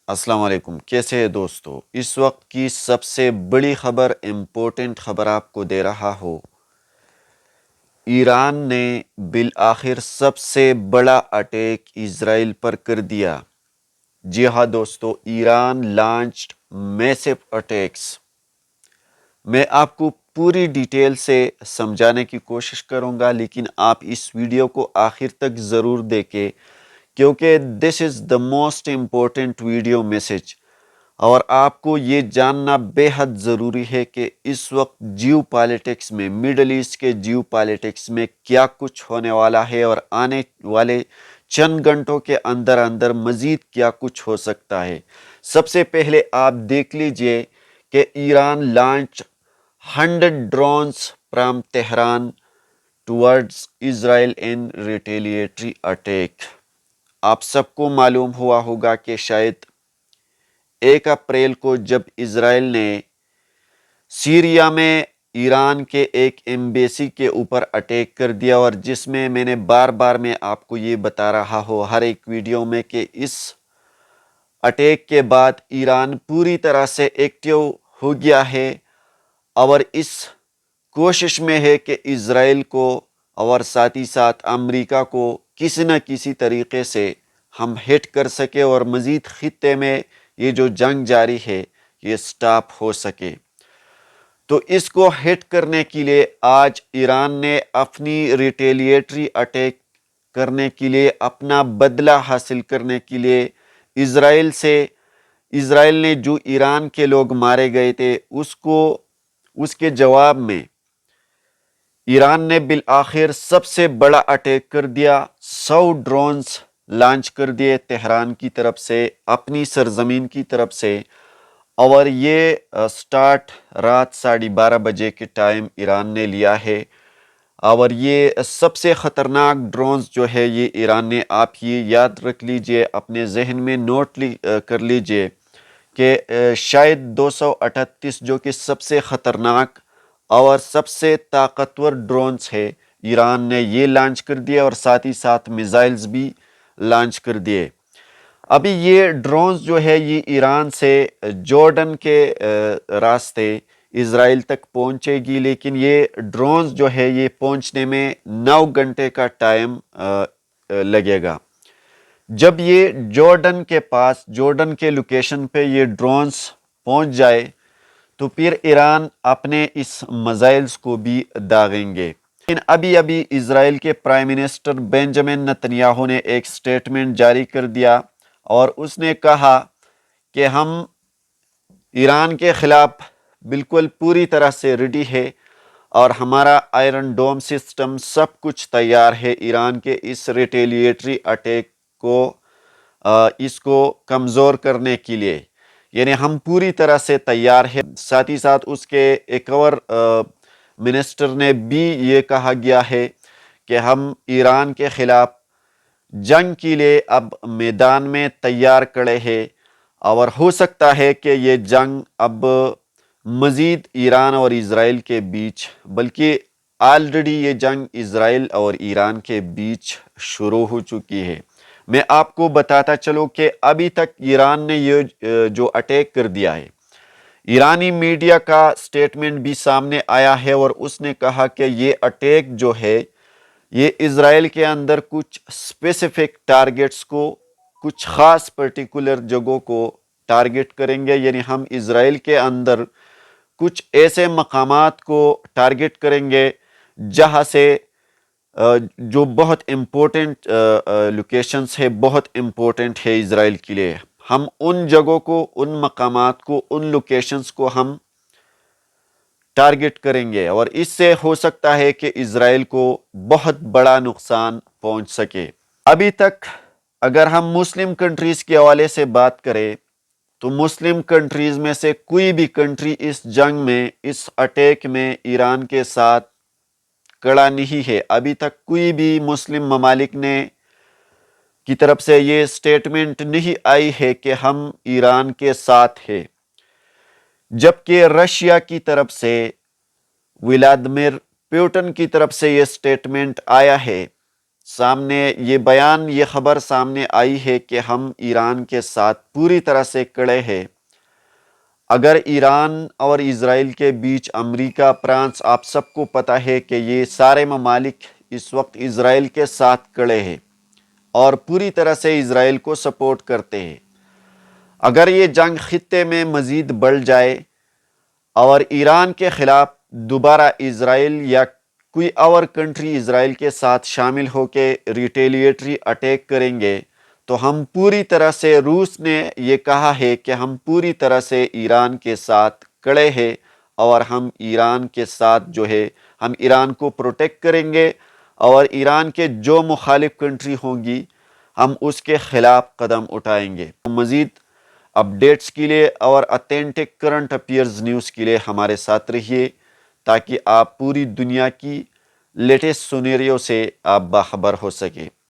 अस्सलाम वालेकुम। कैसे है दोस्तों? इस वक्त की सबसे बड़ी खबर, इम्पोर्टेंट खबर आपको दे रहा हो। ईरान ने बिल आखिर सबसे बड़ा अटैक इजराइल पर कर दिया। जी हाँ दोस्तों, ईरान लॉन्च्ड मैसिव अटैक्स। मैं आपको पूरी डिटेल से समझाने की कोशिश करूंगा, लेकिन आप इस वीडियो को आखिर तक ज़रूर देखें क्योंकि this is the most important video message. और आपको ये जानना बेहद ज़रूरी है कि इस वक्त जियो पॉलिटिक्स में, मिडल ईस्ट के जियो पॉलिटिक्स में क्या कुछ होने वाला है और आने वाले चंद घंटों के अंदर अंदर मज़ीद क्या कुछ हो सकता है। सबसे पहले आप देख लीजिए कि Iran launch 100 drones from Tehran towards Israel in retaliatory attack. आप सबको मालूम हुआ होगा कि शायद 1 अप्रैल को जब इजराइल ने सीरिया में ईरान के एक एम्बेसी के ऊपर अटैक कर दिया, और जिसमें मैंने बार बार मैं आपको ये बता रहा हूँ हर एक वीडियो में कि इस अटैक के बाद ईरान पूरी तरह से एक्टिव हो गया है और इस कोशिश में है कि इजराइल को और साथ ही साथ अमेरिका को किसी न किसी तरीके से हम हिट कर सके और मज़ीद खित्ते में ये जो जंग जारी है ये स्टॉप हो सके। तो इसको हिट करने के लिए आज ईरान ने अपनी रिटेलिएटरी अटैक करने के लिए, अपना बदला हासिल करने के लिए इजराइल ने जो ईरान के लोग मारे गए थे उसके जवाब में ईरान ने बिल आखिर सबसे बड़ा अटैक कर दिया। 100 ड्रोन्स लॉन्च कर दिए तेहरान की तरफ से, अपनी सरजमीन की तरफ से। और ये स्टार्ट रात 12:30 के टाइम ईरान ने लिया है। और ये सबसे ख़तरनाक ड्रोन्स जो है ये ईरान ने, आप ये याद रख लीजिए, अपने जहन में कर लीजिए कि शायद 238 जो कि सबसे ख़तरनाक और सबसे ताकतवर ड्रोन्स है, ईरान ने ये लॉन्च कर दिया और साथ ही साथ मिसाइल्स भी लॉन्च कर दिए। अभी ये ड्रोन्स जो है ये ईरान से जॉर्डन के रास्ते इजराइल तक पहुंचेगी, लेकिन ये ड्रोन्स जो है ये पहुंचने में 9 घंटे का टाइम लगेगा। जब ये जॉर्डन के लोकेशन पे ये ड्रोन्स पहुंच जाए तो फिर ईरान अपने इस मिसाइल्स को भी दागेंगे। लेकिन अभी अभी इजराइल के प्राइम मिनिस्टर बेंजामिन नेतन्याहू ने एक स्टेटमेंट जारी कर दिया और उसने कहा कि हम ईरान के खिलाफ बिल्कुल पूरी तरह से रेडी है और हमारा आयरन डोम सिस्टम सब कुछ तैयार है ईरान के इस रिटेलिएटरी अटैक को इसको कमज़ोर करने के लिए। यानी हम पूरी तरह से तैयार है। साथ ही साथ उसके एक और मिनिस्टर ने भी ये कहा गया है कि हम ईरान के खिलाफ जंग के लिए अब मैदान में तैयार खड़े हैं और हो सकता है कि ये जंग अब मज़ीद ईरान और इजराइल के बीच, बल्कि ऑलरेडी ये जंग इजराइल और ईरान के बीच शुरू हो चुकी है। मैं आपको बताता चलूँ कि अभी तक ईरान ने ये जो अटैक कर दिया है, ईरानी मीडिया का स्टेटमेंट भी सामने आया है और उसने कहा कि ये अटैक जो है ये इजराइल के अंदर कुछ स्पेसिफिक टारगेट्स को, कुछ ख़ास पर्टिकुलर जगहों को टारगेट करेंगे। यानी हम इजराइल के अंदर कुछ ऐसे मकामात को टारगेट करेंगे जहाँ से जो बहुत इम्पोर्टेंट लोकेशंस है, बहुत इम्पोर्टेंट है इजराइल के लिए। हम उन जगहों को, उन मकामात को, उन लोकेशंस को हम टारगेट करेंगे और इससे हो सकता है कि इजराइल को बहुत बड़ा नुकसान पहुंच सके। अभी तक अगर हम मुस्लिम कंट्रीज के हवाले से बात करें तो मुस्लिम कंट्रीज में से कोई भी कंट्री इस जंग में, इस अटैक में ईरान के साथ खड़ा नहीं है। अभी तक कोई भी मुस्लिम ममालिक ने की तरफ से ये स्टेटमेंट नहीं आई है कि हम ईरान के साथ हैं। जबकि रशिया की तरफ से, व्लादिमीर पुतिन की तरफ से ये स्टेटमेंट आया है سامنے یہ بیان، یہ خبر سامنے آئی ہے کہ ہم ایران کے ساتھ پوری طرح سے کڑے ہیں۔ اگر ایران اور اسرائیل کے بیچ امریکہ، فرانس، آپ سب کو پتہ ہے کہ یہ سارے ممالک اس وقت اسرائیل کے ساتھ کڑے ہیں اور پوری طرح سے اسرائیل کو سپورٹ کرتے ہیں۔ اگر یہ جنگ خطے میں مزید بڑھ جائے اور ایران کے خلاف دوبارہ اسرائیل یا کوئی اور کنٹری اسرائیل کے ساتھ شامل ہو کے ریٹیلیٹری اٹیک کریں گے، تو ہم پوری طرح سے، روس نے یہ کہا ہے کہ ہم پوری طرح سے ایران کے ساتھ کڑے ہیں اور ہم ایران کے ساتھ جو ہے ہم ایران کو پروٹیکٹ کریں گے، اور ایران کے جو مخالف کنٹری ہوں گی ہم اس کے خلاف قدم اٹھائیں گے۔ مزید اپڈیٹس کے لیے اور اتھینٹک کرنٹ افیئرز نیوز کے لیے ہمارے ساتھ رہیے، تاکہ آپ پوری دنیا کی لیٹسٹ سینیریو سے آپ باخبر ہو سکے۔